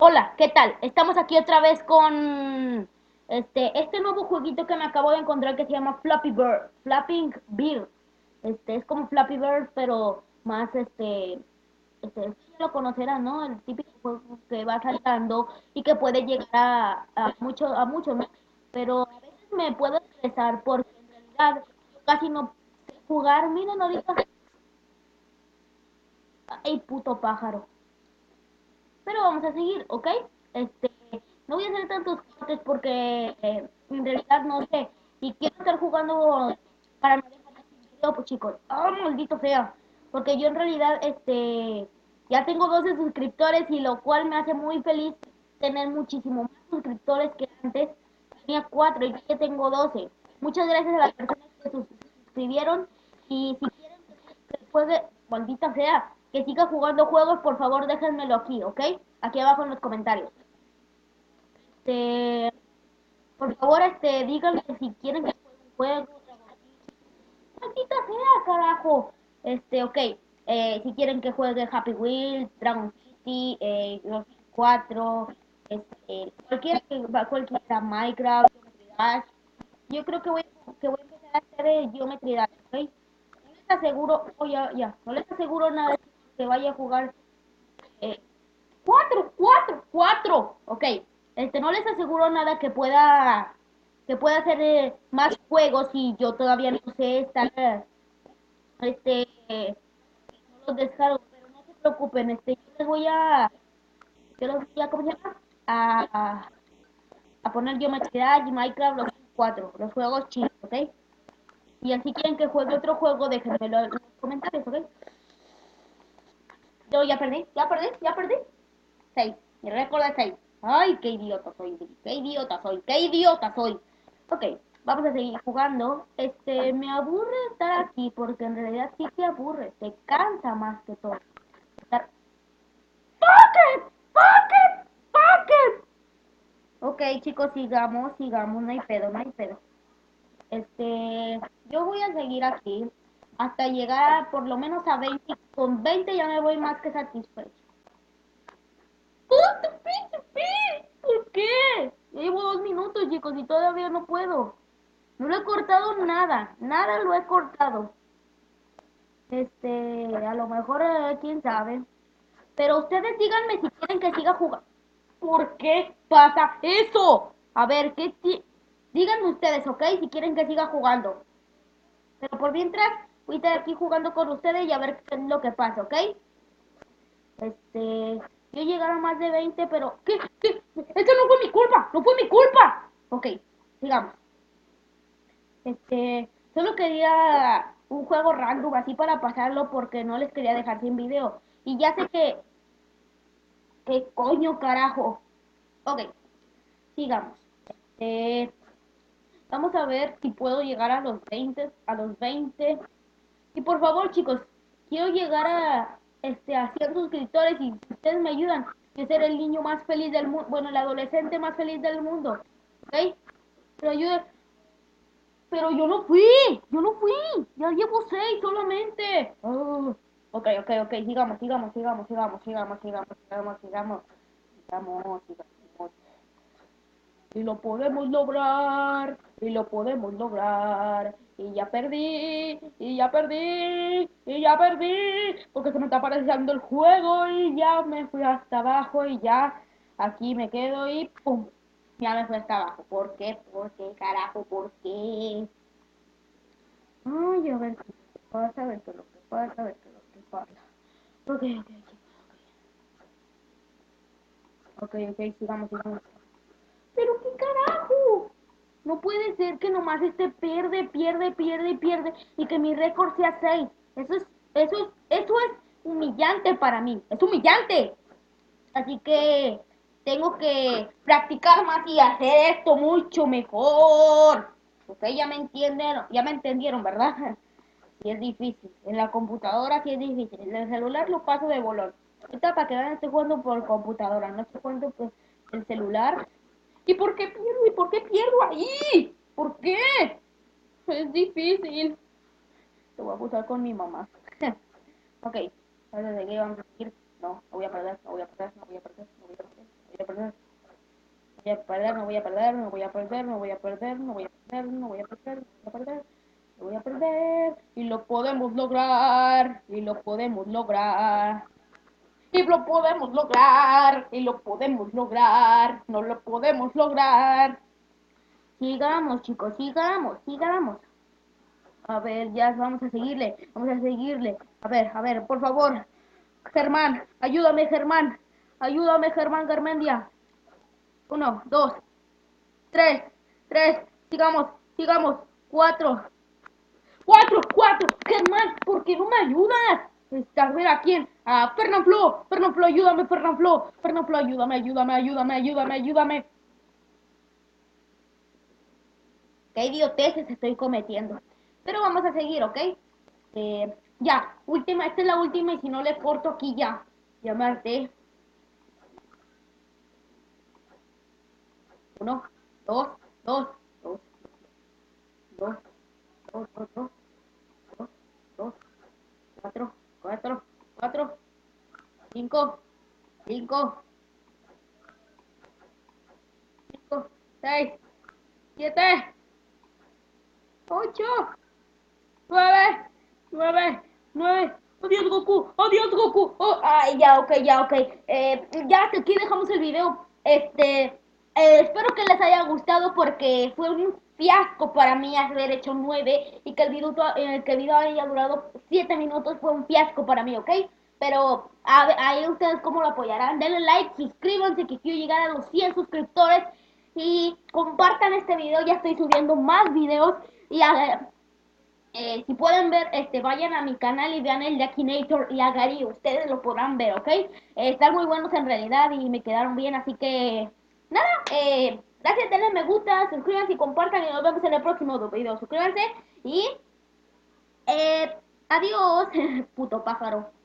Hola, ¿qué tal? Estamos aquí otra vez con este nuevo jueguito que me acabo de encontrar que se llama Flappy Bird, Flapping Bird. Es como Flappy Bird, pero más ya lo conocerán, ¿no? El típico juego que va saltando y que puede llegar a mucho, ¿no? Pero a veces me puedo estresar porque en realidad yo casi no sé jugar. Miren ahorita, ay, puto pájaro. Pero vamos a seguir, ¿ok? Este, no voy a hacer tantos cortes porque en realidad no sé. Y quiero estar jugando para no dejar el video, pues chicos. ¡Ah, maldito sea! Porque yo en realidad, ya tengo 12 suscriptores y lo cual me hace muy feliz tener muchísimo más suscriptores que antes. Tenía 4 y ya tengo 12. Muchas gracias a las personas que suscribieron. Y si quieren que juegue, maldita sea, que siga jugando juegos, por favor déjenmelo aquí, ¿ok? Aquí abajo en los comentarios. Este, por favor, díganme si quieren que juegue un juego, maldita sea, carajo. Ok, si quieren que juegue Happy Wheels, Dragon City, los 4, cualquiera, Minecraft, Geometry Dash. Yo creo que voy a empezar a hacer Geometry Dash, ¿ok? No les aseguro, no les aseguro nada que vaya a jugar. eh, cuatro. Ok, no les aseguro nada que pueda hacer más juegos y yo todavía no sé estar, no los descargo, pero no se preocupen, yo les voy a, ¿cómo se llama? A, a poner Geometry Dash y Minecraft los 4, los juegos chinos, ¿ok? Y así quieren que juegue otro juego, déjenmelo en los comentarios, ¿ok? Yo ya perdí. 6. Mi récord es 6. Ay, qué idiota soy, qué idiota soy. Ok, vamos a seguir jugando. Me aburre estar aquí porque en realidad sí te aburre, te cansa más que todo. Estar... ¡Pocket! ¡Pocket! ¡Pocket! Ok, chicos, sigamos, no hay pedo, no hay pedo. Yo voy a seguir aquí hasta llegar por lo menos a 20. Con 20 ya me voy más que satisfecho. ¿Por qué? Ya llevo 2 minutos, chicos, y todavía no puedo. No lo he cortado nada, nada lo he cortado. A lo mejor, quién sabe. Pero ustedes díganme si quieren que siga jugando. ¿Por qué pasa eso? A ver, díganme ustedes, ¿ok? Si quieren que siga jugando. Pero por mientras, voy a estar aquí jugando con ustedes y a ver qué es lo que pasa, ¿ok? Yo llegar a más de 20, pero ¿qué? Esto no fue mi culpa, no fue mi culpa. Ok, sigamos. Solo quería un juego random así para pasarlo porque no les quería dejar sin video. Y ya sé ¿qué coño carajo? Ok, sigamos. Eh, Vamos a ver si puedo llegar a los 20. Y por favor, chicos, quiero llegar a 100 suscriptores y si ustedes me ayudan, yo ser el niño más feliz del mundo, bueno, el adolescente más feliz del mundo, ¿ok? Pero ayude, pero yo no fui, ya llevo 6 solamente. Ok, sigamos. Y lo podemos lograr, y lo podemos lograr. Y ya perdí, porque se me está paralizando el juego y ya me fui hasta abajo y ya aquí me quedo y ¡pum! Ya me fui hasta abajo. ¿Por qué? ¿Por qué, carajo? ¿Por qué? Ay, a ver qué pasa, a ver qué es lo que pasa, a ver qué es lo que pasa. Ok, chicos, ok, sigamos. ¿Pero qué carajo? No puede ser que nomás pierde y que mi récord sea 6. Eso es humillante para mí. Es humillante. Así que tengo que practicar más y hacer esto mucho mejor. Ustedes ya me entendieron, ¿verdad? Sí es difícil. En la computadora sí es difícil. En el celular lo paso de bolón. Ahorita para que vean estoy jugando por computadora, no estoy jugando pues el celular. ¿Y por qué pierdo? ¿Y por qué pierdo ahí? ¿Por qué? Es difícil. Te voy a acusar con mi mamá. Ok, ahora de qué vamos a seguir. No voy a perder. perder. Voy a perder, no voy a perder, no voy a perder, no voy a perder, no voy a perder, no voy a perder, no voy a perder, no voy a perder. Y lo podemos lograr, y lo podemos lograr. Y lo podemos lograr, y lo podemos lograr, no lo podemos lograr. Sigamos, chicos, sigamos, sigamos. A ver, ya vamos a seguirle, vamos a seguirle. A ver, por favor. Germán, ayúdame, Germán. Ayúdame, Germán Garmendia. Uno, dos, tres, tres. Sigamos, sigamos. Cuatro, cuatro. Germán, ¿por qué no me ayudas? A ver, ¿a quién? A Fernanfloo. Fernanfloo, ayúdame, Fernanfloo. Fernanfloo, ayúdame, ayúdame, ayúdame, ayúdame, ayúdame. Qué idioteces estoy cometiendo. Pero vamos a seguir, ¿ok? Ya, última, esta es la última y si no le corto aquí ya. Ya me harté. Uno, dos, dos, dos, dos, dos, dos, dos, dos, dos, cuatro, cuatro, cuatro, cinco, cinco, cinco, seis, siete, ocho, nueve, nueve, nueve. Adiós, Goku. Adiós, Goku. Oh, ay, ya, ok, ya, ok. Ya hasta aquí dejamos el video. Espero que les haya gustado porque fue un fiasco para mí haber hecho 9 y que que el video haya durado 7 minutos fue un fiasco para mí, ¿ok? Pero ahí ustedes cómo lo apoyarán. Denle like, suscríbanse que quiero llegar a los 100 suscriptores y compartan este video. Ya estoy subiendo más videos y si pueden ver, vayan a mi canal y vean el de Akinator y a Gary, ustedes lo podrán ver, ¿ok? Están muy buenos en realidad y me quedaron bien, así que nada, gracias, denle me gusta, suscríbanse y compartan y nos vemos en el próximo video. Suscríbanse y adiós, puto pájaro.